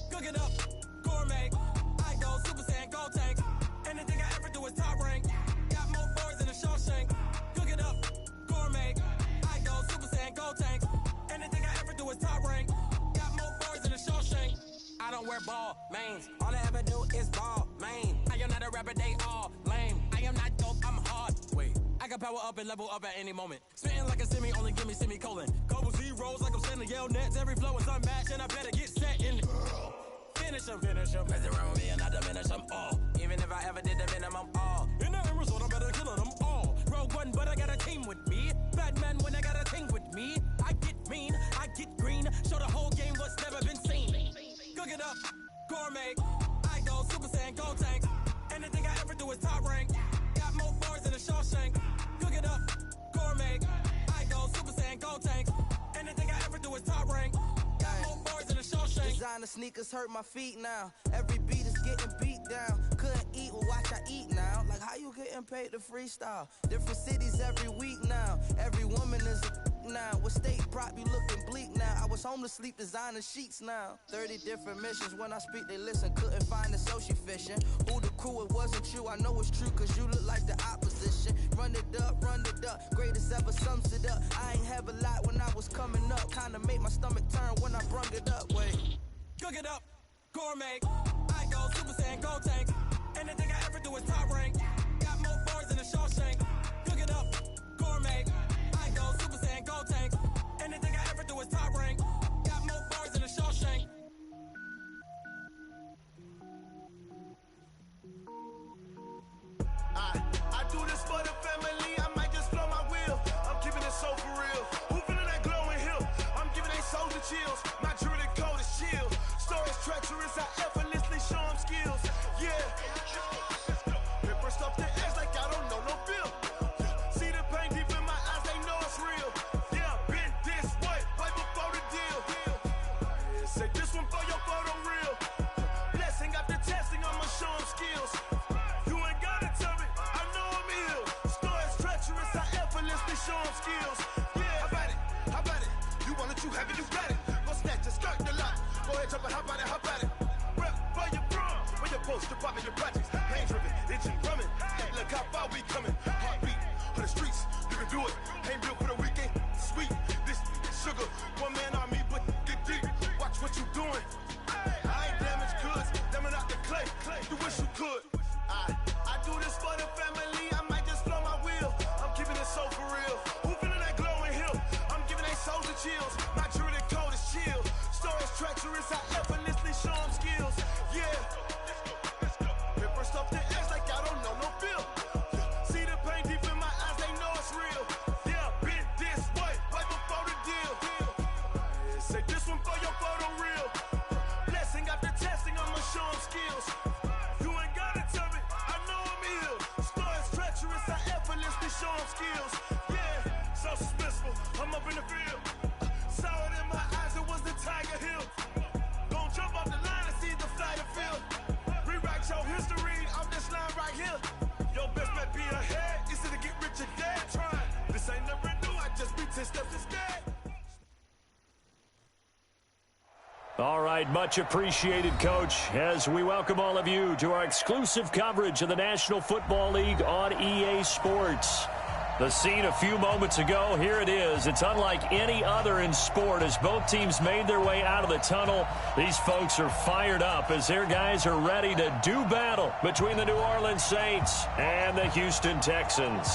Cook it up, gourmet. I go Super Saiyan, gold tank. Anything I ever do is top rank. Got more boys than a Shawshank. Cook it up, gourmet. I go Super Saiyan, gold tank. Anything I ever do is top rank. Got more boys than a Shawshank. I don't wear ball mains. All I ever do is ball main. I am not a rapper, they all lame. I am not dope, I'm hard. Wait, I can power up and level up at any moment. Spitting like a semi, only give me semicolon. Couple zeros like I'm sending yell nets. Every flow is unmatched, and I better get set in. Finish them. Mess around with me and I diminish them all. Even if I ever did the minimum all. In the end result, I'm better killing them all. Rogue One, but I got a team with me. Batman when I got a team with me. I get mean, I get green. Show the whole game what's never been seen. Cook it up, gourmet. I go Super Saiyan, gold tank. Anything I ever do is top rank. Got more bars than a Shawshank. Cook it up, gourmet. I go Super Saiyan, gold tank. Anything I ever do is top rank. Got more bars than a Shawshank. Designer sneakers hurt my feet now. Every beat is getting beat down. Couldn't eat, well watch I eat now. Like how you getting paid to freestyle? Different cities every week now. Every woman is a now. With state prop you looking bleak now. I was home to sleep designer sheets now. 30 different missions. When I speak they listen. Couldn't find the social fishing. Who the crew, it wasn't you. I know it's true cause you look like the opposition. Run it up. Greatest ever sums it up. I ain't have a lot when I was coming up. Kinda made my stomach turn when I brung it up. Wait. Cook it up, gourmet. I go Super Saiyan, gold tank. Anything I ever do is top rank. Got more bars than a Shawshank. Cook it up, gourmet. I go Super Saiyan, gold tank. Anything I ever do is top rank. Got more bars than a Shawshank. I do this for the family. I might just blow my wheel. I'm keeping it so for real. Who feeling that glowing hill? I'm giving they souls the chills. My jewelry code is chill. Stories treacherous, I effortlessly show them skills. Yeah. Paper stuff the edge like I don't know no bill. See the pain deep in my eyes, they know it's real. Yeah, been this way, way before the deal. Say this one for your photo real. Blessing after testing, I'ma show them skills. You ain't gotta tell me, I know I'm ill. Stories treacherous, I effortlessly show them skills. Yeah, how about it? You want it, you have it, you got it. Go snatch it, skirt the lot. Go ahead, jump it, how about it? Rep for your prom, for your poster, popping your projects. Pain driven, itching, drumming. Look how far we coming. Heartbeat on the streets, you can do it. Ain't built for the weekend, sweet. This sugar, one man army, but get deep. Watch what you doing. I ain't damaged goods, damn it out the clay. You wish you could. I do this for the family. I might just blow my wheel. I'm keeping it so for real. Who feeling that glowing hill? I'm giving they souls the chills. My jewelry code is chill. Stories treacherous, I effortlessly show them skills. Yeah. Paper stuff the edge like I don't know no bill. See the pain deep in my eyes, they know it's real. Yeah, been this way, way before the deal. Say this one for your photo real. Blessing after testing, I'ma show them skills. You ain't gotta tell me, I know I'm ill. Stories treacherous, I effortlessly show them skills. Yeah, so suspenseful, I'm up in the field. Saw it in my eyes, it was the Tiger Hill. Gon' jump off the line and see the flight of field. Rewrite your history off this line right here. Your best bet be ahead, easy to get rich or dead trying. This ain't never new, I just be 10 steps instead. All right, much appreciated, Coach, as we welcome all of you to our exclusive coverage of the National Football League on EA Sports. The scene a few moments ago, here it is. It's unlike any other in sport as both teams made their way out of the tunnel. These folks are fired up as their guys are ready to do battle between the New Orleans Saints and the Houston Texans.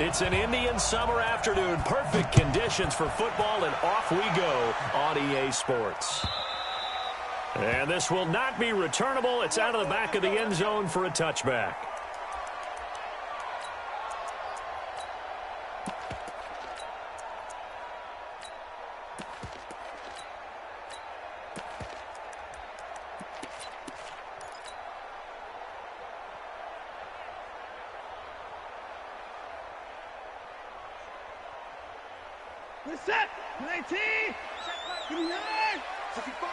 It's an Indian summer afternoon. Perfect conditions for football, and off we go on EA Sports. And this will not be returnable. It's out of the back of the end zone for a touchback. Set. 19. 29. 65.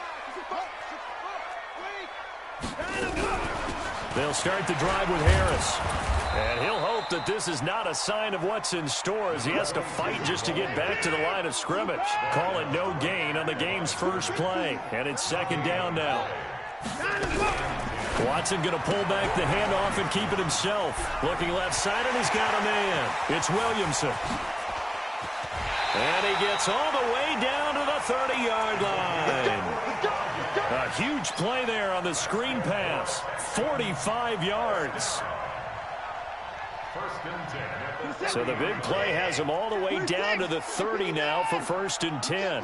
They'll start the drive with Harris. And he'll hope that this is not a sign of what's in store as he has to fight just to get back to the line of scrimmage. Call it no gain on the game's first play. And it's second down now. Watson going to pull back the handoff and keep it himself. Looking left side, and he's got a man. It's Williamson. And he gets all the way down to the 30-yard line. A huge play there on the screen pass. 45 yards. So the big play has him all the way down to the 30 now for 1st and 10.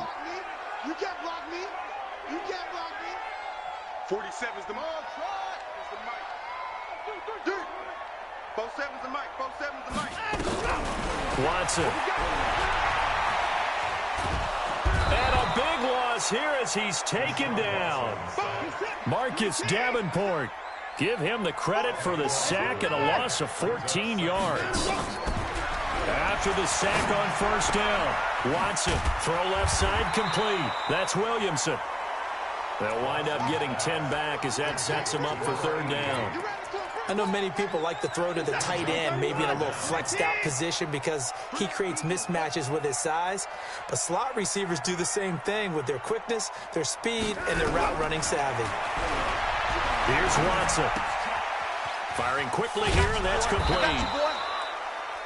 You can't block me. You can't block me. 47's the mic. It's the mic. 47's the mic. 47's the mic. Watson. And a big loss here as he's taken down. Marcus Davenport. Give him the credit for the sack and a loss of 14 yards. After the sack on 1st down, Watson, throw left side complete. That's Williamson. They'll wind up getting 10 back as that sets him up for 3rd down. I know many people like to throw to the tight end, maybe in a little flexed out position because he creates mismatches with his size. But slot receivers do the same thing with their quickness, their speed, and their route running savvy. Here's Watson. Firing quickly here, and that's complete.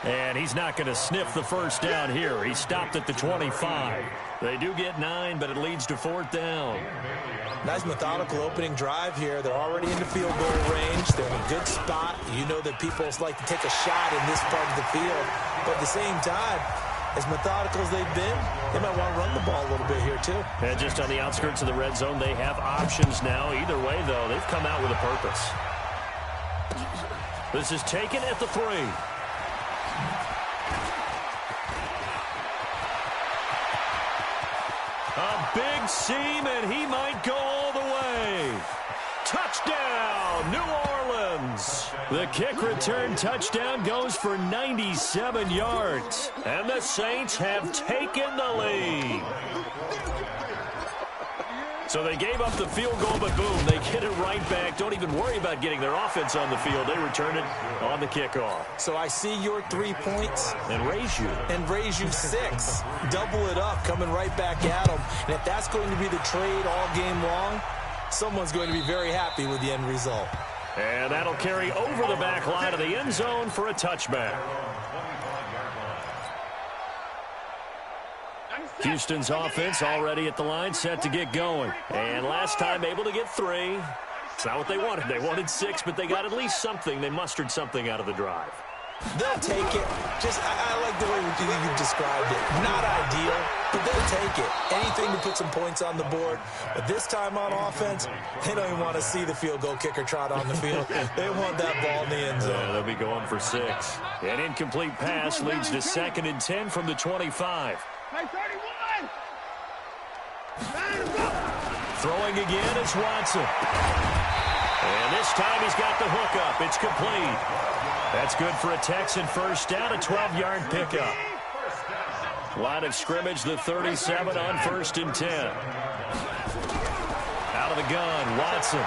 And he's not going to sniff the 1st down here. He stopped at the 25. They do get 9, but it leads to 4th down. Nice methodical opening drive here. They're already in the field goal range. They're in a good spot. You know that people like to take a shot in this part of the field. But at the same time, as methodical as they've been, they might want to run the ball a little bit here too. And just on the outskirts of the red zone, they have options now. Either way, though, they've come out with a purpose. This is taken at the 3. A big seam, and he might go all the way. Touchdown, New Orleans. The kick return touchdown goes for 97 yards. And the Saints have taken the lead. So they gave up the field goal, but boom, they get it right back. Don't even worry about getting their offense on the field. They return it on the kickoff. So I see your 3 points. And raise you. And raise you 6. Double it up, coming right back at them. And if that's going to be the trade all game long, someone's going to be very happy with the end result. And that'll carry over the back line of the end zone for a touchback. Houston's offense already at the line, set to get going. And last time able to get 3. It's not what they wanted. They wanted 6, but they got at least something. They mustered something out of the drive. They'll take it. I like the way you described it. Not ideal, but they'll take it. Anything to put some points on the board. But this time on offense, they don't even want to see the field goal kicker trot on the field. They want that ball in the end zone. They'll be going for 6. An incomplete pass leads to 2nd and 10 from the 25. Throwing again is Watson. And this time he's got the hook up. It's complete. That's good for a Texan 1st down, a 12-yard pickup. Line of scrimmage, the 37 on 1st and 10. Out of the gun, Watson.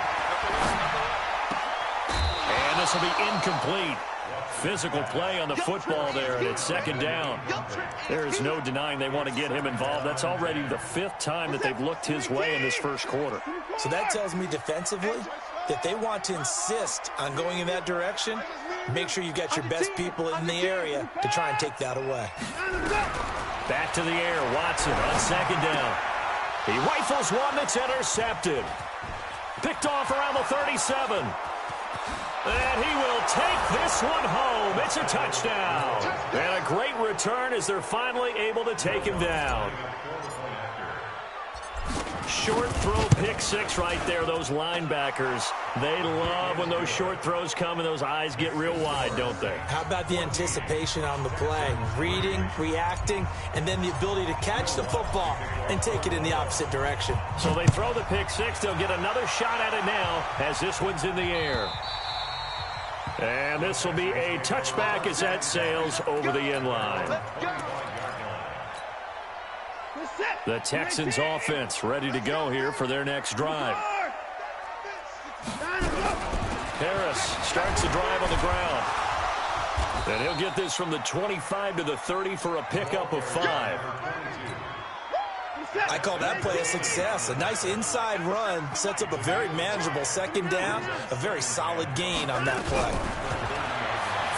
And this will be incomplete. Physical play on the football there, and it's 2nd down. There is no denying they want to get him involved. That's already the 5th time that they've looked his way in this 1st quarter. So that tells me defensively that they want to insist on going in that direction. Make sure you got your best people in the area to try and take that away. Back to the air, Watson on 2nd down. He rifles one that's intercepted. Picked off around the 37. And he will take this one home. It's a touchdown. And a great return as they're finally able to take him down. Short throw, pick 6 right there. Those linebackers, they love when those short throws come and those eyes get real wide, don't they? How about the anticipation on the play? Reading, reacting, and then the ability to catch the football and take it in the opposite direction. So they throw the pick 6. They'll get another shot at it now as this one's in the air. And this will be a touchback as that sails over the end line. The Texans offense ready to go here for their next drive. Harris starts the drive on the ground. And he'll get this from the 25 to the 30 for a pickup of 5. I call that play a success. A nice inside run sets up a very manageable second down. A very solid gain on that play.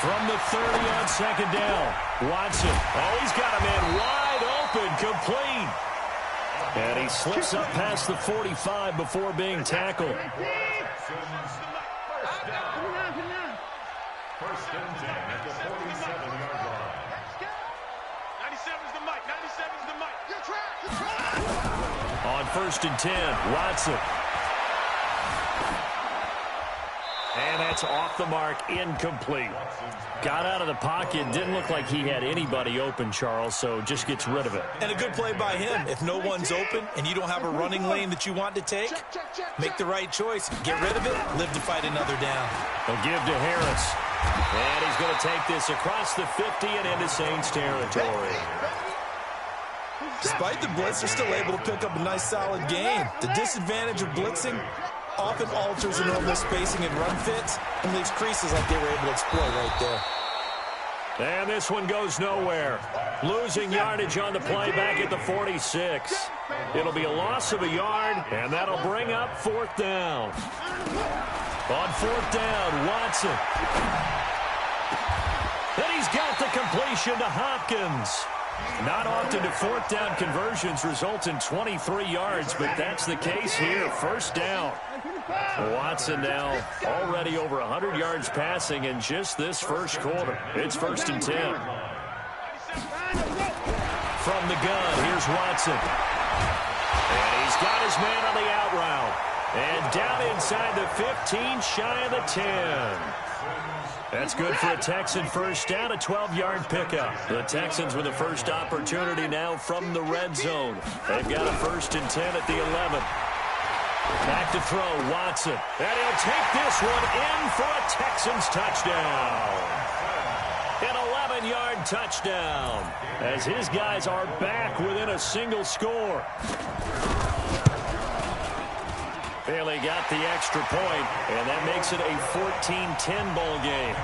From the 30 on second down, Watson. Oh, he's got a man wide open, complete. And he slips up past the 45 before being tackled. First and 10 at the 47-yard line. 97's the mic. 97's the mic. You're trapped. On first and 10, Watson. And that's off the mark, incomplete. Got out of the pocket, didn't look like he had anybody open, Charles, so just gets rid of it. And a good play by him. If no one's open and you don't have a running lane that you want to take, make the right choice. Get rid of it, live to fight another down. They'll give to Harris. And he's going to take this across the 50 and into Saints territory. Despite the blitz, they're still able to pick up a nice solid gain. The disadvantage of blitzing often alters the normal spacing and run fits and leaves creases like they were able to exploit right there. And this one goes nowhere. Losing yardage on the play back at the 46. It'll be a loss of a yard, and that'll bring up 4th down. On 4th down, Watson. And he's got the completion to Hopkins. Not often do 4th down conversions result in 23 yards, but that's the case here. 1st down. Watson now already over 100 yards passing in just this first quarter. It's 1st and 10. From the gun, here's Watson. And he's got his man on the out route. And down inside the 15, shy of the 10. That's good for a Texan first down, a 12-yard pickup. The Texans with the first opportunity now from the red zone. They've got a 1st and 10 at the 11. Back to throw, Watson. And he'll take this one in for a Texans touchdown. An 11-yard touchdown as his guys are back within a single score. Bailey got the extra point, and that makes it a 14-10 ball game.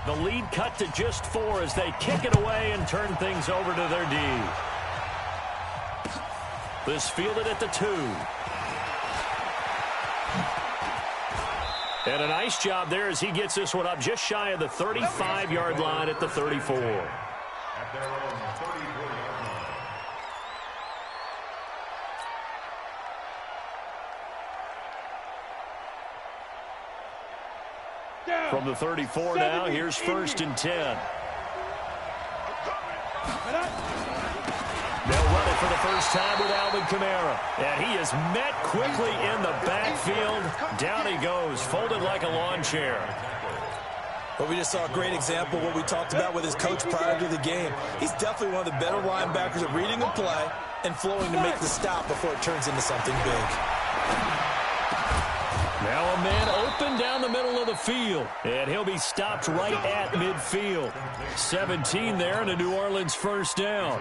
The lead cut to just 4 as they kick it away and turn things over to their D. This fielded at the 2. And a nice job there as he gets this one up just shy of the 35-yard line at the 34. At their own 34-yard line. From the 34 now, here's 1st and 10. They'll run it for the first time with Alvin Kamara. And he is met quickly in the backfield. Down he goes, folded like a lawn chair. Well, we just saw a great example of what we talked about with his coach prior to the game. He's definitely one of the better linebackers at reading a play and flowing to make the stop before it turns into something big. Now a man open down the middle of the field, and he'll be stopped right at midfield. 17 there and a New Orleans first down.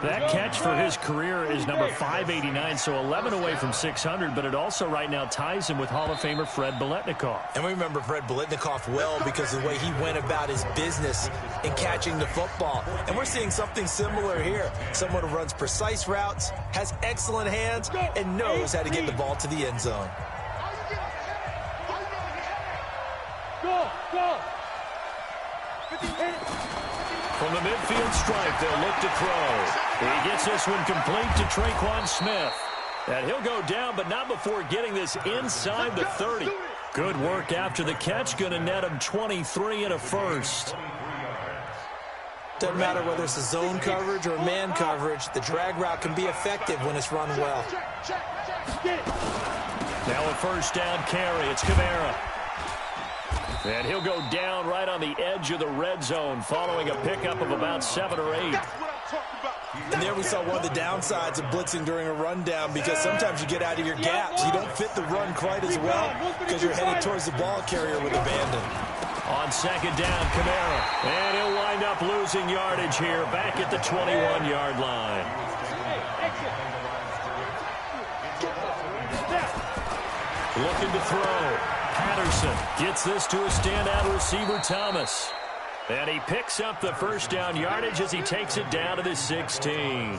That catch for his career is number 589, so 11 away from 600, but it also right now ties him with Hall of Famer Fred Biletnikoff. And we remember Fred Biletnikoff well because of the way he went about his business in catching the football. And we're seeing something similar here. Someone who runs precise routes, has excellent hands, and knows how to get the ball to the end zone. From the midfield stripe, they'll look to throw. He gets this one complete to Traquan Smith. And he'll go down, but not before getting this inside the 30. Good work after the catch. Going to net him 23 and a first. Doesn't matter whether it's a zone coverage or man coverage, the drag route can be effective when it's run well. Now a first down carry. It's Kamara. And he'll go down right on the edge of the red zone following a pickup of about 7 or 8. And there we saw one of the downsides of blitzing during a rundown, because sometimes you get out of your gaps. You don't fit the run quite as well because you're headed towards the ball carrier with abandon. On second down, Kamara. And he'll wind up losing yardage here back at the 21-yard line. Looking to throw. Patterson gets this to a standout receiver, Thomas. And he picks up the first down yardage as he takes it down to the 16.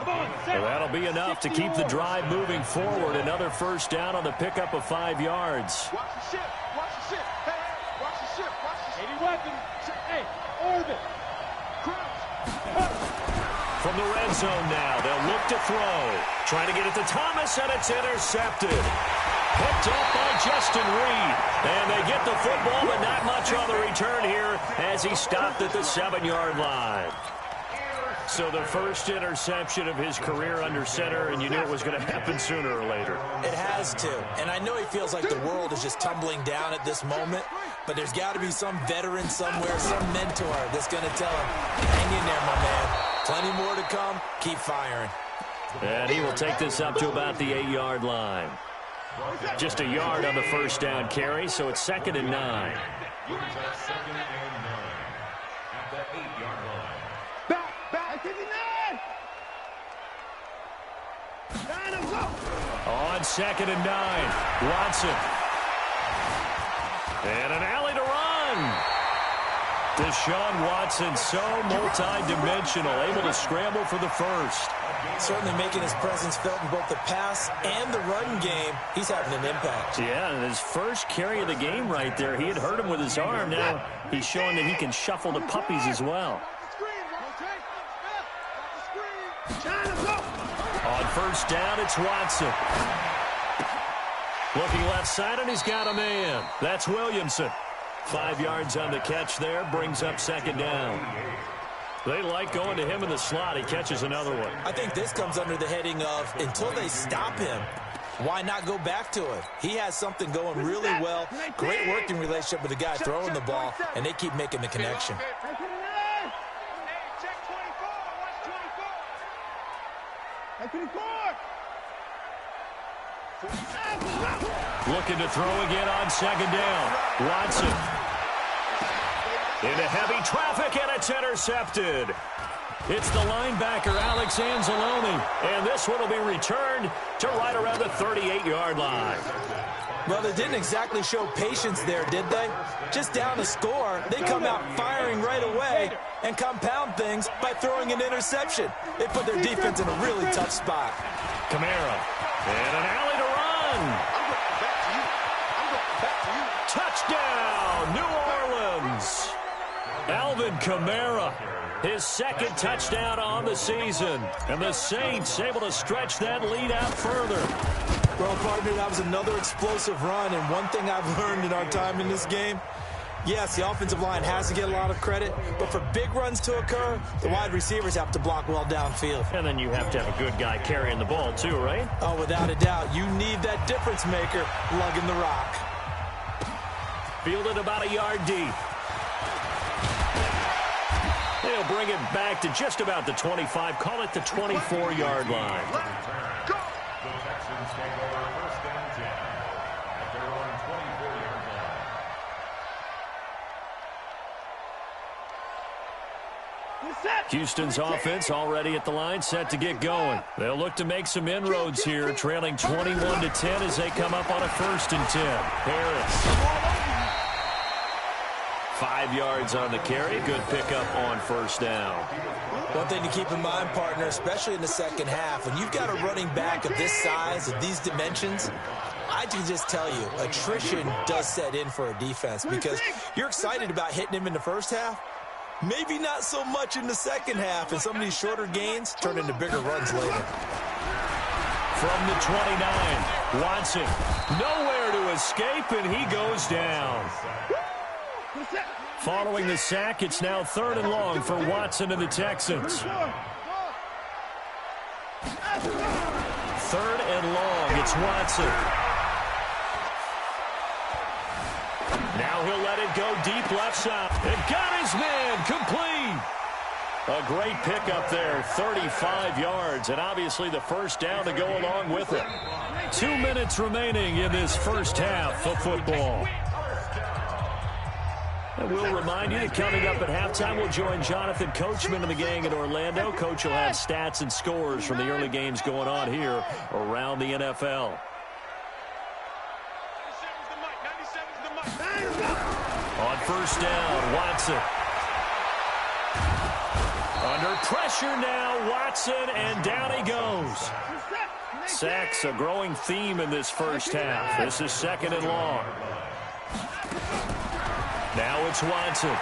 Well, that'll be enough to keep the drive moving forward. Another first down on the pickup of 5 yards. Watch the ship. Watch the ship. Hey, watch the ship. Watch the ship. 80 weapons. Hey, orbit. From the red zone now, they'll look to throw. Trying to get it to Thomas, and it's intercepted. Picked up by Justin Reed. And they get the football, but not much on the return here as he stopped at the 7-yard line. So the first interception of his career under center, and you knew it was going to happen sooner or later. It has to. And I know he feels like the world is just tumbling down at this moment, but there's got to be some veteran somewhere, some mentor that's going to tell him, hang in there, my man. Plenty more to come. Keep firing. And he will take this up to about the 8-yard line. Just a yard on the first down carry, so it's 2nd and 9. On 2nd and 9, Watson. And an alley to run. Deshaun Watson, so multi-dimensional, able to scramble for the first. Certainly making his presence felt in both the pass and the run game. He's having an impact. Yeah, and his first carry of the game right there, he had hurt him with his arm. Now he's showing that he can shuffle the puppies as well. On first down, it's Watson. Looking left side, and he's got a man. That's Williamson. 5 yards on the catch there, brings up 2nd down. They like going to him in the slot. He catches another one. I think this comes under the heading of, until they stop him, why not go back to it? He has something going really well. Great working relationship with the guy throwing the ball, and they keep making the connection. Looking to throw again on 2nd down. Watson. Into heavy traffic, and it's intercepted. It's the linebacker, Alex Anzalone. And this one will be returned to right around the 38-yard line. Well, they didn't exactly show patience there, did they? Just down a score, they come out firing right away and compound things by throwing an interception. They put their defense in a really tough spot. Kamara. And an alley to run. Touchdown, New Orleans. Alvin Kamara, his 2nd touchdown on the season. And the Saints able to stretch that lead out further. Well, partner, that was another explosive run. And one thing I've learned in our time in this game, yes, the offensive line has to get a lot of credit, but for big runs to occur, the wide receivers have to block well downfield. And then you have to have a good guy carrying the ball too, right? Oh, without a doubt. You need that difference maker lugging the rock. Fielded about a yard deep. They'll bring it back to just about the 25. Call it the 24-yard line. Houston's offense already at the line, set to get going. They'll look to make some inroads here, trailing 21-10 as they come up on a 1st and 10. Harris. 5 yards on the carry. Good pickup on first down. One thing to keep in mind, partner, especially in the second half, when you've got a running back of this size, of these dimensions, I can just tell you, attrition does set in for a defense because you're excited about hitting him in the first half. Maybe not so much in the second half, and some of these shorter gains turn into bigger runs later. From the 29, Watson, nowhere to escape, and he goes down. Following the sack, it's now 3rd and long for Watson and the Texans. 3rd and long, it's Watson. Now he'll let it go deep left side. And got his man complete. A great pickup there, 35 yards, and obviously the first down to go along with it. 2 minutes remaining in this first half of football. And we'll remind you that coming up at halftime, we'll join Jonathan Coachman and the gang in Orlando. Coach will have stats and scores from the early games going on here around the NFL. On first down, Watson. Under pressure now, Watson, and down he goes. Sacks a growing theme in this first half. This is second and long. Now it's Watson.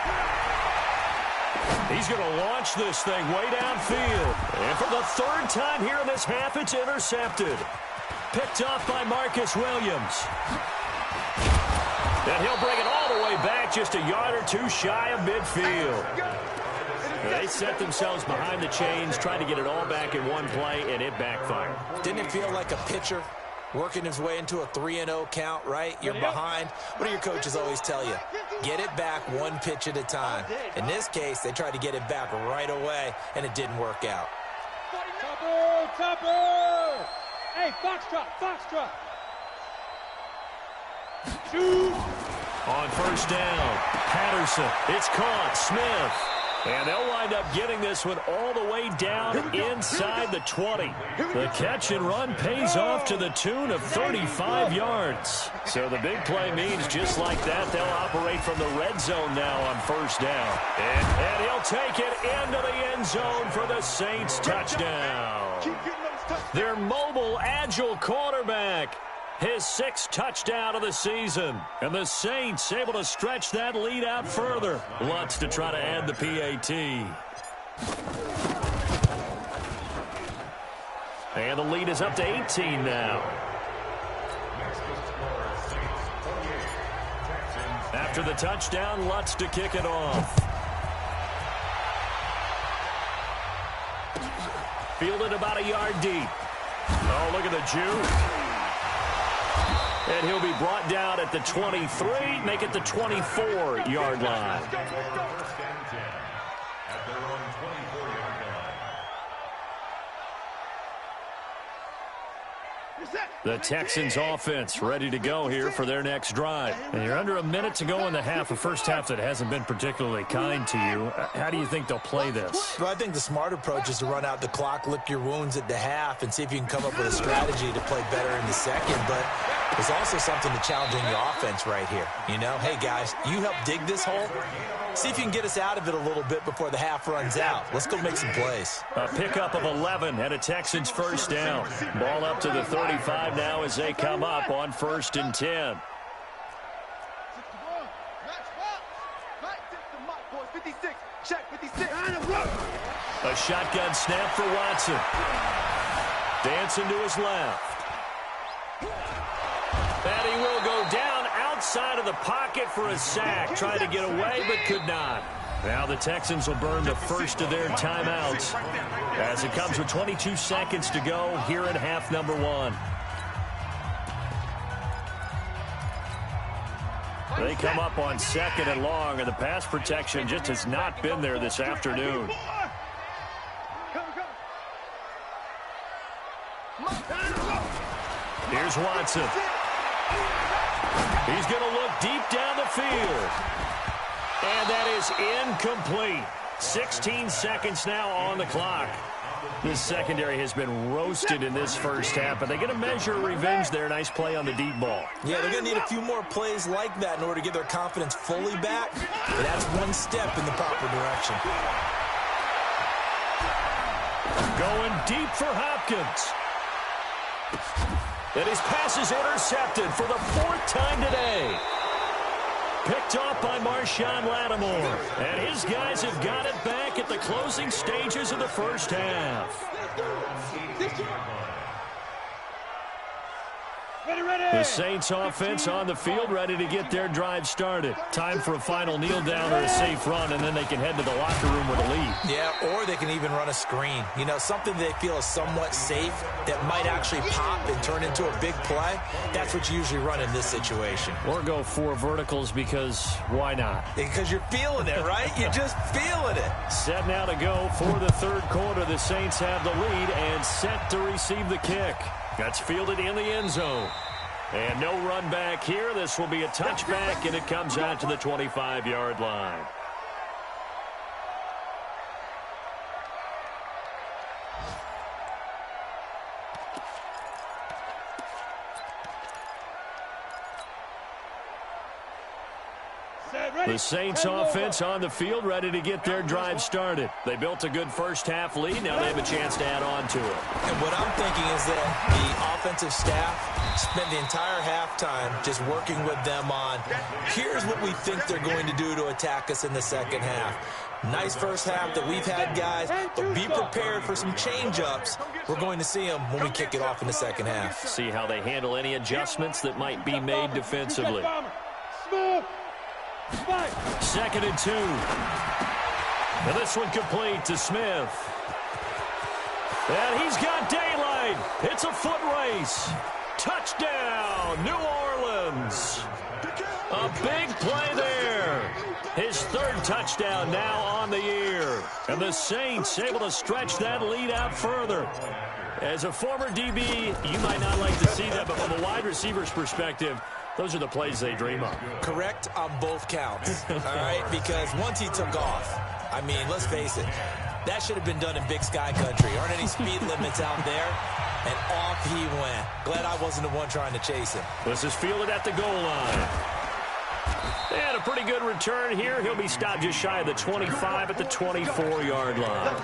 He's going to launch this thing way downfield. And for the third time here in this half, it's intercepted. Picked off by Marcus Williams. And he'll bring it all the way back, just a yard or two shy of midfield. They set themselves behind the chains, tried to get it all back in one play, and it backfired. Didn't it feel like a pitcher working his way into a 3-0 count, right? You're behind. What do your coaches always tell you? Get it back one pitch at a time. In this case, they tried to get it back right away, and it didn't work out. Topper! Hey, Foxtrot! Shoot! On first down, Patterson. It's caught. Smith. And they'll wind up getting this one all the way down inside the 20. The catch and run pays off to the tune of 35 yards. So the big play means just like that, they'll operate from the red zone now on first down. And he'll take it into the end zone for the Saints touchdown. Their mobile, agile quarterback. His 6th touchdown of the season. And the Saints able to stretch that lead out further. Lutz to try to add the PAT. And the lead is up to 18 now. After the touchdown, Lutz to kick it off. Fielded about a yard deep. Oh, look at the juke. And he'll be brought down at the 23, make it the 24-yard line. The Texans offense ready to go here for their next drive. And you're under a minute to go in the half, a first half that hasn't been particularly kind to you. How do you think they'll play this? Well, I think the smart approach is to run out the clock, lick your wounds at the half, and see if you can come up with a strategy to play better in the second. But there's also something to challenging the offense right here. You know, hey, guys, you help dig this hole. See if you can get us out of it a little bit before the half runs out. Let's go make some plays. A pickup of 11 and a Texans first down. Ball up to the 35 now as they come up on 1st and 10. A shotgun snap for Watson. Dancing to his left. And he will go down outside of the pocket for a sack. Tried to get away, but could not. Now the Texans will burn the first of their timeouts as it comes with 22 seconds to go here in half number 1. They come up on 2nd and long, and the pass protection just has not been there this afternoon. Here's Watson. He's going to look deep down the field. And that is incomplete. 16 seconds now on the clock. This secondary has been roasted in this first half, but they're going to measure revenge there. Nice play on the deep ball. Yeah, they're going to need a few more plays like that in order to get their confidence fully back. But that's one step in the proper direction. Going deep for Hopkins. And his pass is intercepted for the 4th time today. Picked off by Marshawn Lattimore. And his guys have got it back at the closing stages of the first half. The Saints offense on the field, ready to get their drive started. Time for a final kneel down or a safe run, and then they can head to the locker room with a lead. Yeah, or they can even run a screen. You know, something they feel is somewhat safe that might actually pop and turn into a big play. That's what you usually run in this situation. Or go 4 verticals because why not? Because you're feeling it, right? You're just feeling it. Set now to go for the third quarter. The Saints have the lead and set to receive the kick. That's fielded in the end zone. And no run back here. This will be a touchback, and it comes out to the 25-yard line. The Saints offense on the field, ready to get their drive started. They built a good first-half lead. Now they have a chance to add on to it. And what I'm thinking is that the offensive staff spent the entire halftime just working with them on, here's what we think they're going to do to attack us in the second half. Nice first half that we've had, guys, but be prepared for some change-ups. We're going to see them when we kick it off in the second half. See how they handle any adjustments that might be made defensively. Second and 2. And this one complete to Smith. And he's got daylight. It's a foot race. Touchdown, New Orleans. A big play there. His third touchdown now on the year. And the Saints able to stretch that lead out further. As a former DB, you might not like to see that, but from a wide receiver's perspective, those are the plays they dream of. Correct on both counts, all right? Because once he took off, I mean, let's face it, that should have been done in Big Sky Country. Aren't any speed limits out there? And off he went. Glad I wasn't the one trying to chase him. This is fielded at the goal line. And a pretty good return here. He'll be stopped just shy of the 25 at the 24-yard line.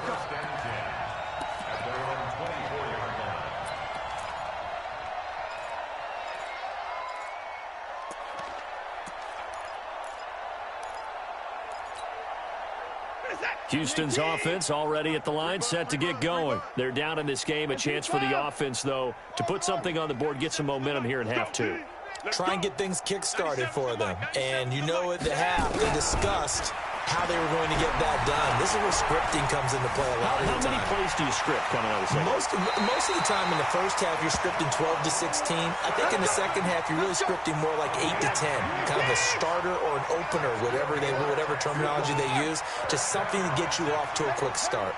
Houston's offense already at the line, set to get going. They're down in this game. A chance for the offense, though, to put something on the board, get some momentum here in half 2. Try and get things kick-started for them. And you know at the half, they discussed how they were going to get that done. This is where scripting comes into play a lot of the time. How many plays do you script coming out of the second? Most of the time in the first half, you're scripting 12 to 16. I think in the second half, you're really scripting more like 8 to 10. Kind of a starter or an opener, whatever terminology they use, just something to get you off to a quick start.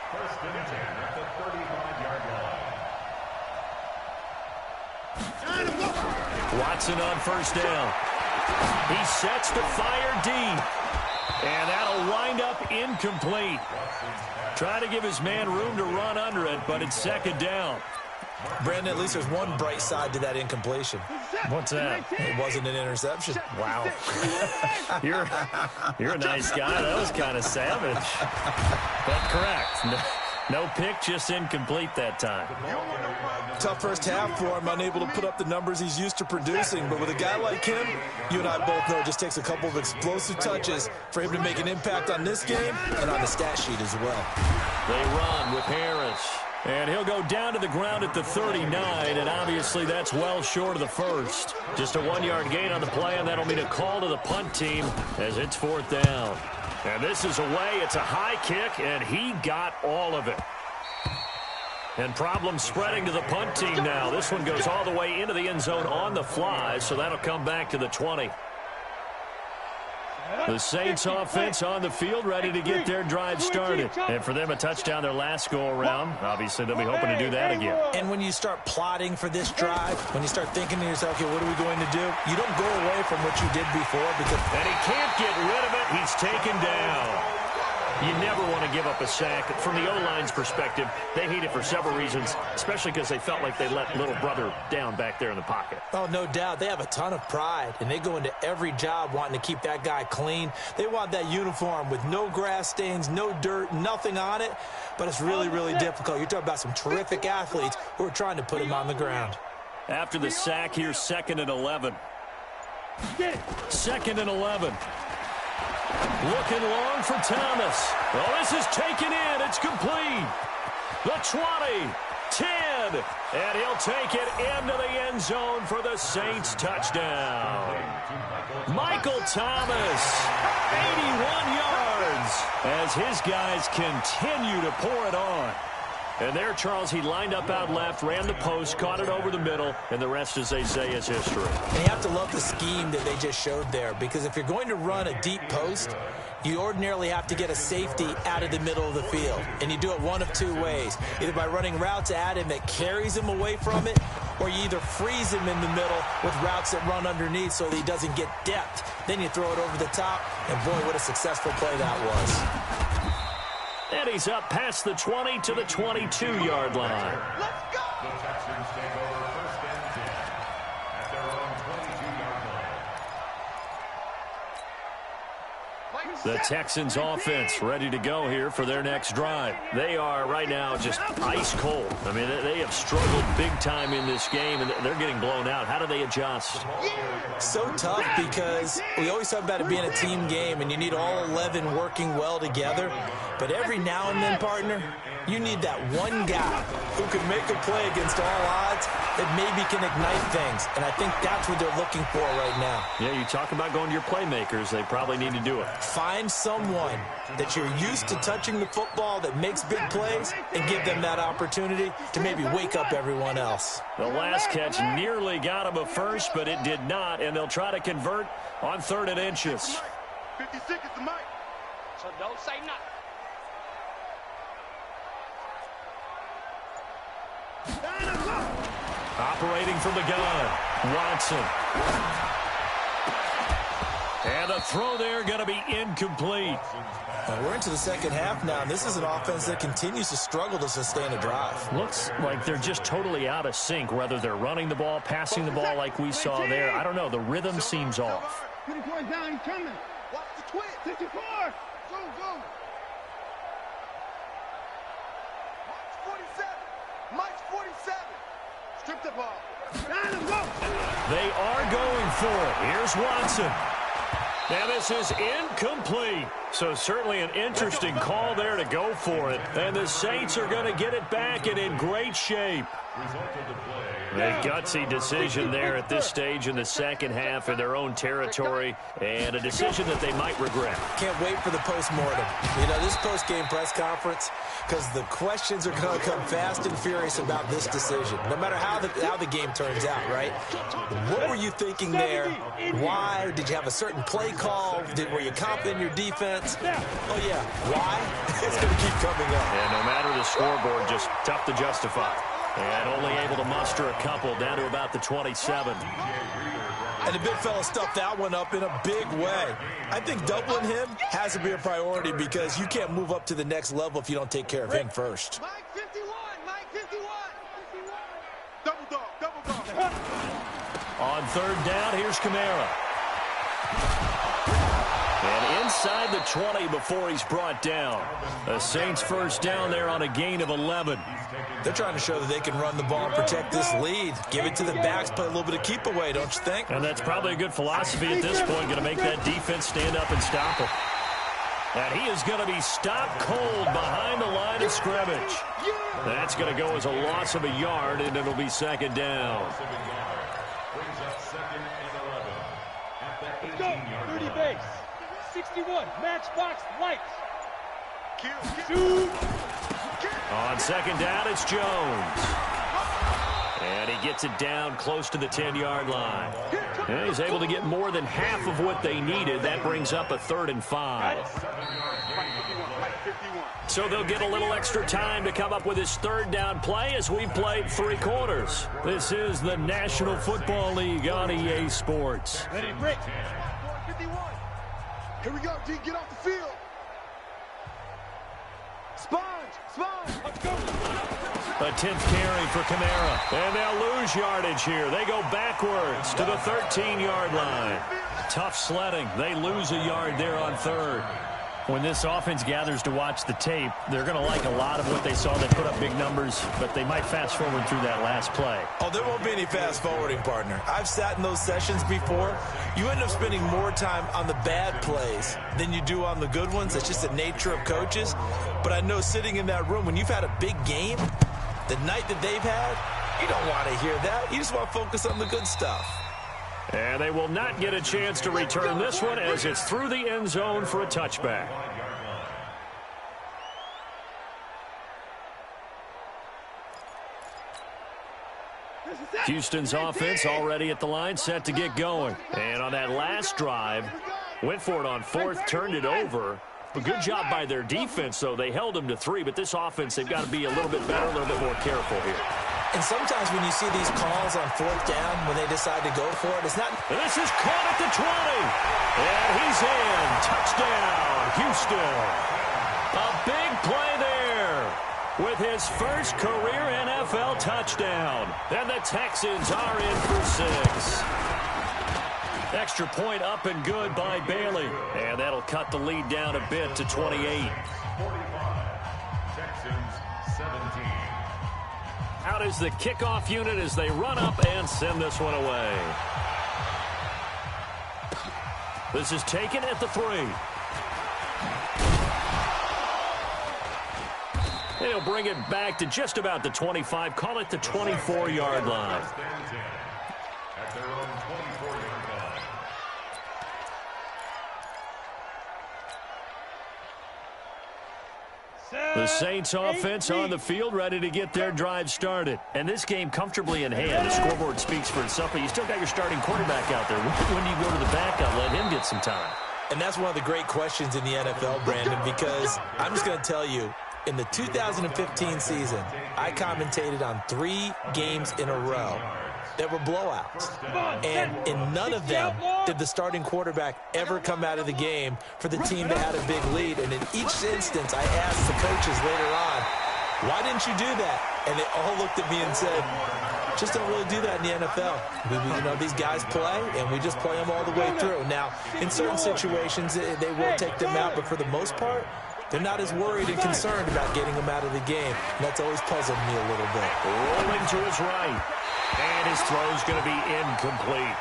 Watson on first down. He sets to fire deep. And that'll wind up incomplete. Try to give his man room to run under it, but it's second down. Brandon, at least there's one bright side to that incompletion. What's that? It wasn't an interception. Wow. You're a nice guy. That was kind of savage. But correct. No pick, just incomplete that time. Tough first half for him, unable to put up the numbers he's used to producing. But with a guy like him, you and I both know it just takes a couple of explosive touches for him to make an impact on this game and on the stat sheet as well. They run with Harris. And he'll go down to the ground at the 39, and obviously that's well short of the first. Just a 1-yard gain on the play, and that'll mean a call to the punt team as it's fourth down. And this is away. It's a high kick, and he got all of it. And problems spreading to the punt team now. This one goes all the way into the end zone on the fly, so that'll come back to the 20. The Saints offense on the field, ready to get their drive started. And for them, a touchdown their last go-around. Obviously, they'll be hoping to do that again. And when you start plotting for this drive, when you start thinking to yourself, okay, what are we going to do? You don't go away from what you did before because... And he can't get rid of it. He's taken down. You never want to give up a sack. From the O-line's perspective, they hate it for several reasons, especially because they felt like they let little brother down back there in the pocket. Oh, no doubt. They have a ton of pride, and they go into every job wanting to keep that guy clean. They want that uniform with no grass stains, no dirt, nothing on it, but it's really, really difficult. You're talking about some terrific athletes who are trying to put him on the ground. After the sack, here's 2nd and 11. 2nd and 11. Looking long for Thomas. Oh, this is taken in. It's complete. The 20, 10, good. And he'll take it into the end zone for the Saints touchdown. Michael Thomas, 81 yards, as his guys continue to pour it on. And there, Charles, he lined up out left, ran the post, caught it over the middle, and the rest, as they say, is history. And you have to love the scheme that they just showed there, because if you're going to run a deep post, you ordinarily have to get a safety out of the middle of the field. And you do it one of two ways, either by running routes at him that carries him away from it, or you either freeze him in the middle with routes that run underneath so that he doesn't get depth. Then you throw it over the top, and boy, what a successful play that was. And he's up past the 20 to the 22-yard line. Let's go! The Texans offense ready to go here for their next drive. They are right now just ice cold. I mean, they have struggled big time in this game, and they're getting blown out. How do they adjust? So tough, because we always talk about it being a team game, and you need all 11 working well together. But every now and then, partner, you need that one guy who can make a play against all odds that maybe can ignite things. And I think that's what they're looking for right now. Yeah, you talk about going to your playmakers. They probably need to do it. Find someone that you're used to touching the football that makes big plays and give them that opportunity to maybe wake up everyone else. The last catch nearly got him a first, but it did not, and they'll try to convert on 3rd and inches. 56 is the mic. So don't say nothing. Operating from the gun, Watson. And a throw there going to be incomplete. And we're into the second half now, and this is an offense that continues to struggle to sustain a drive. Looks like they're just totally out of sync, whether they're running the ball, passing the ball like we saw there. I don't know. The rhythm seems off. 24 down, he's coming. Watch the twist. 54. Go, go. Mike's 47. Mike's 47. Strip the ball. Down and go. They are going for it. Here's Watson. Now this is incomplete. So certainly an interesting call there to go for it. And the Saints are going to get it back and in great shape. A gutsy decision there at this stage in the second half in their own territory, and a decision that they might regret. Can't wait for the post-mortem. You know, this post-game press conference, because the questions are going to come fast and furious about this decision, no matter how the game turns out, right? What were you thinking there? Why? Did you have a certain play call? Were you confident in your defense? Oh, yeah. Why? It's going to keep coming up. And no matter the scoreboard, just tough to justify. And only able to muster a couple down to about the 27. And the big fella stuffed that one up in a big way. I think doubling him has to be a priority, because you can't move up to the next level if you don't take care of him first. Mike 51. Mike 51. Double dog. Double dog. On 3rd down, here's Kamara. And inside the 20 before he's brought down. The Saints first down there on a gain of 11. They're trying to show that they can run the ball and protect this lead. Give it to the backs, play a little bit of keep away, don't you think? And that's probably a good philosophy at this point, going to make that defense stand up and stop him. And he is going to be stopped cold behind the line of scrimmage. That's going to go as a loss of a yard, and it'll be 2nd down. Let's go. 30 base. 61. Matchbox lights. Shoot. On 2nd down, it's Jones. And he gets it down close to the 10-yard line. And he's able to get more than half of what they needed. That brings up a 3rd and 5. So they'll get a little extra time to come up with his 3rd down play as we've played 3 quarters. This is the National Football League on EA Sports. Ready, break. 51. Here we go, D. Get off the field. Sponge. Let's go. A 10th carry for Kamara. And they'll lose yardage here. They go backwards to the 13-yard line. Tough sledding. They lose a yard there on 3rd. When this offense gathers to watch the tape, they're going to like a lot of what they saw. They put up big numbers, but they might fast forward through that last play. Oh, there won't be any fast forwarding, partner. I've sat in those sessions before. You end up spending more time on the bad plays than you do on the good ones. It's just the nature of coaches. But I know sitting in that room, when you've had a big game, The night that they've had, you don't want to hear that. You just want to focus on the good stuff. And they will not get a chance to return this one as it's through the end zone for a touchback. Houston's offense already at the line, set to get going. And on that last drive, went for it on fourth, turned it over. A good job by their defense, though. They held them to 3, but this offense, they've got to be a little bit better, a little bit more careful here. And sometimes when you see these calls on fourth down, when they decide to go for it, it's not... And this is caught at the 20. And he's in. Touchdown, Houston. A big play there with his first career NFL touchdown. And the Texans are in for 6. Extra point up and good by Bailey. And that'll cut the lead down a bit to 28. 45, Texans 17. Out is the kickoff unit as they run up and send this one away. This is taken at the 3. And he'll bring it back to just about the 25. Call it the 24-yard line. At their own 24-yard line. The Saints offense on the field, ready to get their drive started. And this game comfortably in hand. The scoreboard speaks for itself, but you still got your starting quarterback out there. When do you go to the backup, let him get some time? And that's one of the great questions in the NFL, Brandon, because I'm just going to tell you, in the 2015 season, I commentated on 3 games in a row that were blowouts. And in none of them did the starting quarterback ever come out of the game for the team that had a big lead. And in each instance, I asked the coaches later on, why didn't you do that? And they all looked at me and said, just don't really do that in the NFL. You know, these guys play, and we just play them all the way through. Now, in certain situations, they will take them out, but for the most part, they're not as worried and concerned about getting them out of the game. And that's always puzzled me a little bit. Rolling to his right. And his throw's going to be incomplete.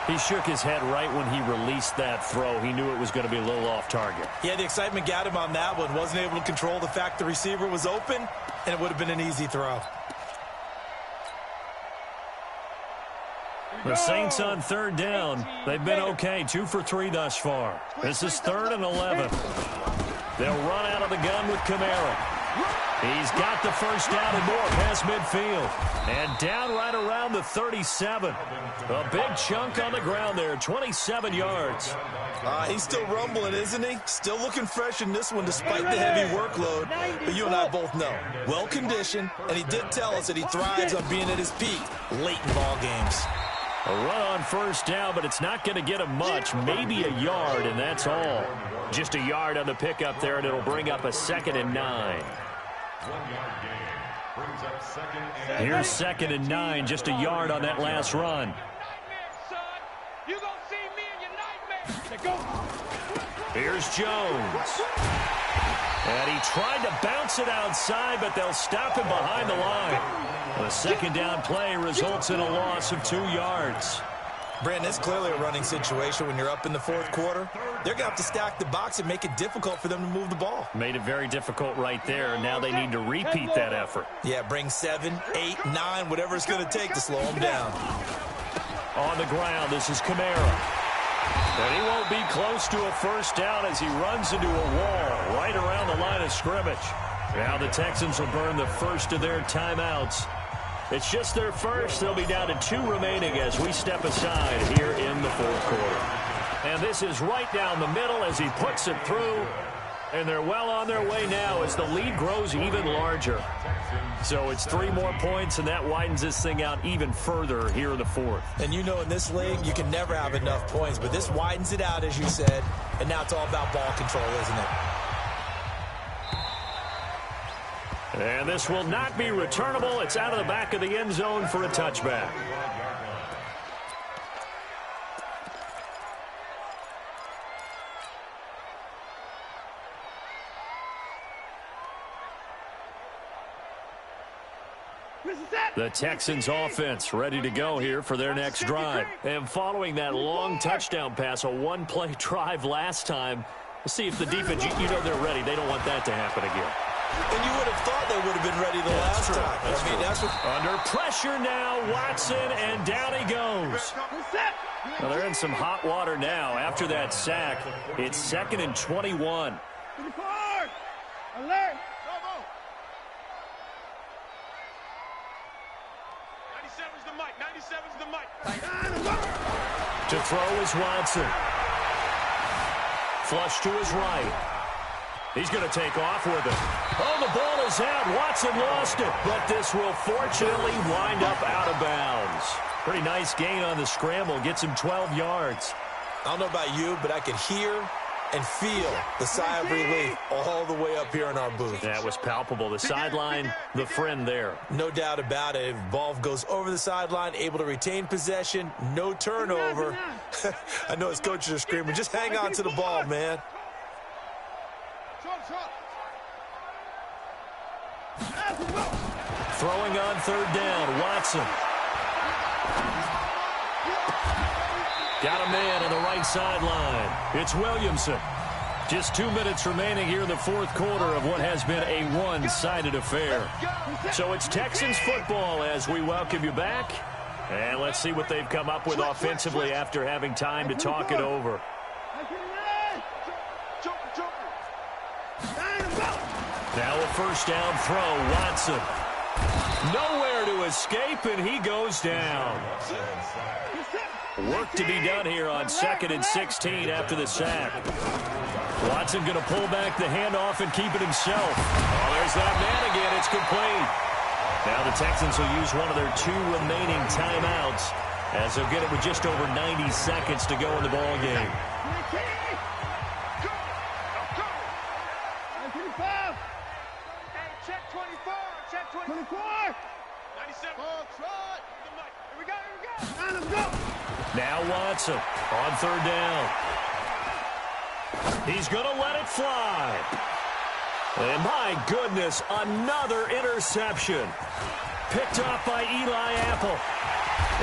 He shook his head right when he released that throw. He knew it was going to be a little off target. Yeah, the excitement got him on that one. Wasn't able to control the fact the receiver was open, and it would have been an easy throw. The Saints on third down. They've been okay, 2 for 3 thus far. This is 3rd and 11. They'll run out of the gun with Kamara. He's got the first down and more past midfield. And down right around the 37. A big chunk on the ground there, 27 yards. He's still rumbling, isn't he? Still looking fresh in this one despite the heavy workload. But you and I both know, well-conditioned, and he did tell us that he thrives on being at his peak late in ball games. A run on first down, but it's not going to get him much. Maybe a yard, and that's all. Just a yard on the pickup there, and it'll bring up a 2nd and 9. 1-yard gain brings up 2nd and... Here's 2nd and 9, just a yard on that last run. You gonna see me in your nightmares. Go. Here's Jones. And he tried to bounce it outside, but they'll stop him behind the line. The 2nd down play results in a loss of 2 yards. Brandon, it's clearly a running situation when you're up in the 4th quarter. They're going to have to stack the box and make it difficult for them to move the ball. Made it very difficult right there. Now they need to repeat that effort. Yeah, bring 7, 8, 9, whatever it's going to take to slow them down. On the ground, this is Kamara. And he won't be close to a first down as he runs into a wall right around the line of scrimmage. Now the Texans will burn the first of their timeouts. It's just their first. They'll be down to 2 remaining as we step aside here in the 4th quarter. And this is right down the middle as he puts it through. And they're well on their way now as the lead grows even larger. So it's 3 more points, and that widens this thing out even further here in the 4th. And you know in this league, you can never have enough points. But this widens it out, as you said. And now it's all about ball control, isn't it? And this will not be returnable. It's out of the back of the end zone for a touchback. The Texans offense ready to go here for their next drive. And following that long touchdown pass, a 1-play drive last time, let's see if the defense, you know they're ready. They don't want that to happen again. And you would have thought they would have been ready the last time. I mean, that's what... Under pressure now, Watson, and down he goes. Well, they're in some hot water now. After that sack, it's 2nd and 21. Alert! 97's the mic. 97's the mic. To throw is Watson. Flush to his right. He's going to take off with it. Oh, the ball is out. Watson lost it. But this will fortunately wind up out of bounds. Pretty nice gain on the scramble. Gets him 12 yards. I don't know about you, but I could hear and feel the sigh of relief all the way up here in our booth. That was palpable. The sideline, the friend there. No doubt about it. If ball goes over the sideline, able to retain possession, no turnover. I know his coaches are screaming, just hang on to the ball, man. Throwing on 3rd down, Watson. Got a man on the right sideline. It's Williamson. Just 2 minutes remaining here in the 4th quarter of what has been a one-sided affair. So it's Texans football as we welcome you back. And let's see what they've come up with offensively after having time to talk it over. Now a 1st down throw, Watson. Nowhere to escape, and he goes down. Work to be done here on 2nd and 16 after the sack. Watson going to pull back the handoff and keep it himself. Oh, there's that man again. It's complete. Now the Texans will use one of their 2 remaining timeouts as they'll get it with just over 90 seconds to go in the ball game. Check 24. Check 24. 97. Oh, try. Here we go. Let's go. Now Watson on 3rd down. He's going to let it fly. And my goodness, another interception. Picked off by Eli Apple.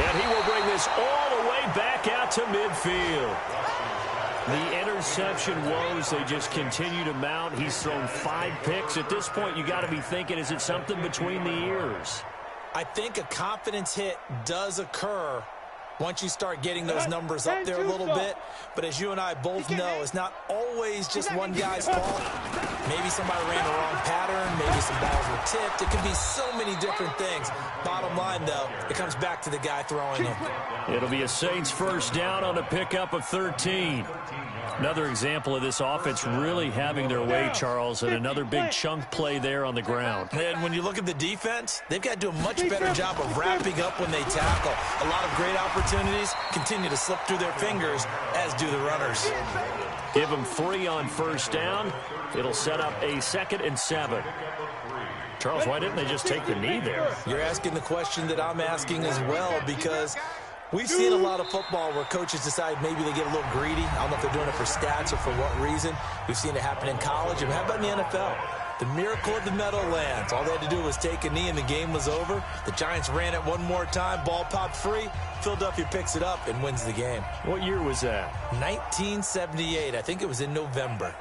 And he will bring this all the way back out to midfield. The interception woes, they just continue to mount. He's thrown 5 picks. At this point, you got to be thinking, is it something between the ears? I think a confidence hit does occur once you start getting those numbers up there a little bit. But as you and I both know, it's not always just one guy's fault. Maybe somebody ran the wrong pattern. Maybe some balls were tipped. It could be so many different things. Bottom line, though, it comes back to the guy throwing them. It'll be a Saints 1st down on a pickup of 13. Another example of this offense really having their way, Charles, and another big chunk play there on the ground. And when you look at the defense, they've got to do a much better job of wrapping up when they tackle. A lot of great opportunities continue to slip through their fingers, as do the runners. Give them 3 on 1st down. It'll set up a 2nd and 7. Charles, why didn't they just take the knee there? You're asking the question that I'm asking as well, because we've seen a lot of football where coaches decide maybe they get a little greedy. I don't know if they're doing it for stats or for what reason. We've seen it happen in college. And how about in the NFL? The miracle of the Meadowlands. All they had to do was take a knee and the game was over. The Giants ran it one more time. Ball popped free. Philadelphia picks it up and wins the game. What year was that? 1978. I think it was in November.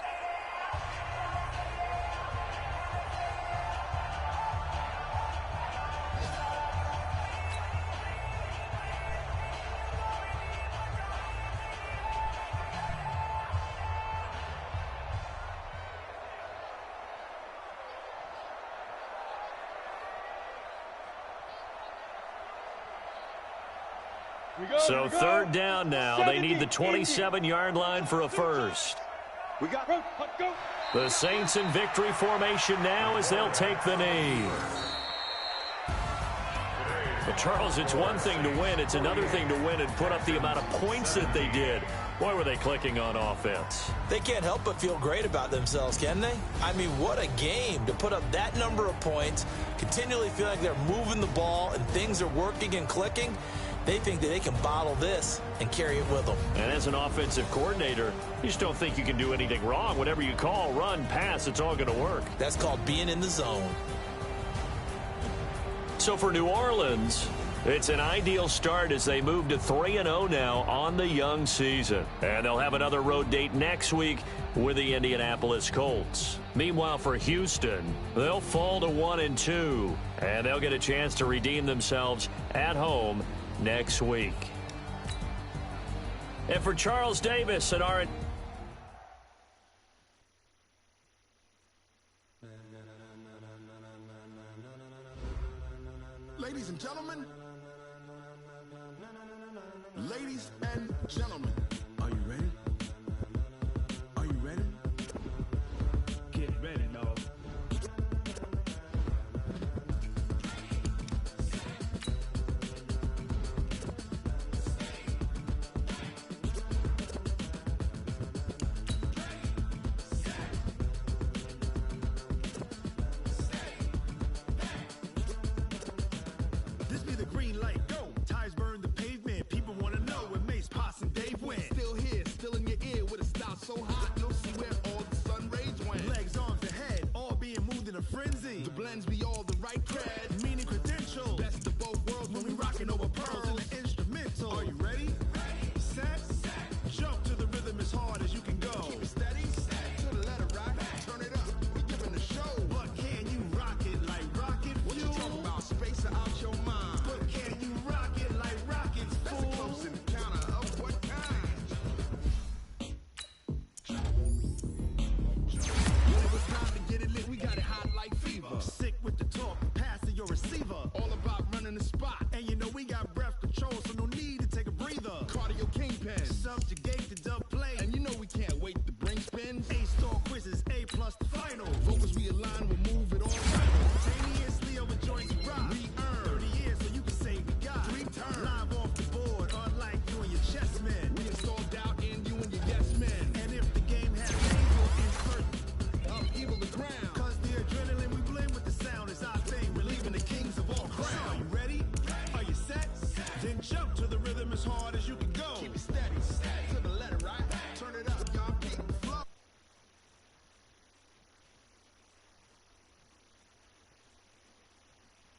So 3rd down now. They need the 27-yard line for a 1st. The Saints in victory formation now as they'll take the knee. But Charles, it's one thing to win. It's another thing to win and put up the amount of points that they did. Boy, were they clicking on offense. They can't help but feel great about themselves, can they? I mean, what a game to put up that number of points, continually feel like they're moving the ball and things are working and clicking. They think that they can bottle this and carry it with them. And as an offensive coordinator, you just don't think you can do anything wrong. Whatever you call, run, pass, it's all going to work. That's called being in the zone. So for New Orleans, It's an ideal start as they move to 3-0 now on the young season. And they'll have another road date next week with the Indianapolis Colts. Meanwhile, for Houston, they'll fall to 1-2, and they'll get a chance to redeem themselves at home next week. And for Charles Davis and our... Ladies and gentlemen, are you ready? Are you ready? Get ready, dog. This be the green light, go. Tires burn the pavement. People want to know where Mace, Poss, and Dave went. Still here, still in your ear with a style so hot, you'll see where all the sun rays went. Legs, arms, and head, all being moved in a frenzy. The blends be all the right cred, meaning credentials. Best of both worlds when we rocking over pearls in the instrumental. Are you ready? Set, jump to the rhythm as hard as you can go. Keep it steady, to the letter right, turn it up, we giving the show. But can you rock it like rocket fuel? What you talking about, space or out your mind? But can you rock it like rockets, fool? That's a close encounter of what kind? When it was time to get it lit, we got it hot like fever. Sick with the talk, pass to your receiver. All about running the spot, and you know we got breath control, so no need to take a breather. Cardio kingpin, subjugate the dub play, and you know we can't wait to bring spins. A-star quizzes, A+ the final. Vocals we align, we'll move it all simultaneously over joints rock. We earn 30 years, so you can say we got 3 turns. Live off the board, unlike you and your chess men. We install doubt in you and your yes men. And if the game has names, we'll insert upheaval the ground. Cause the adrenaline we blend with the sound is our thing. We're leaving the kings of all crowns. Are you ready? Are you set? Then jump to the rhythm as hard as you can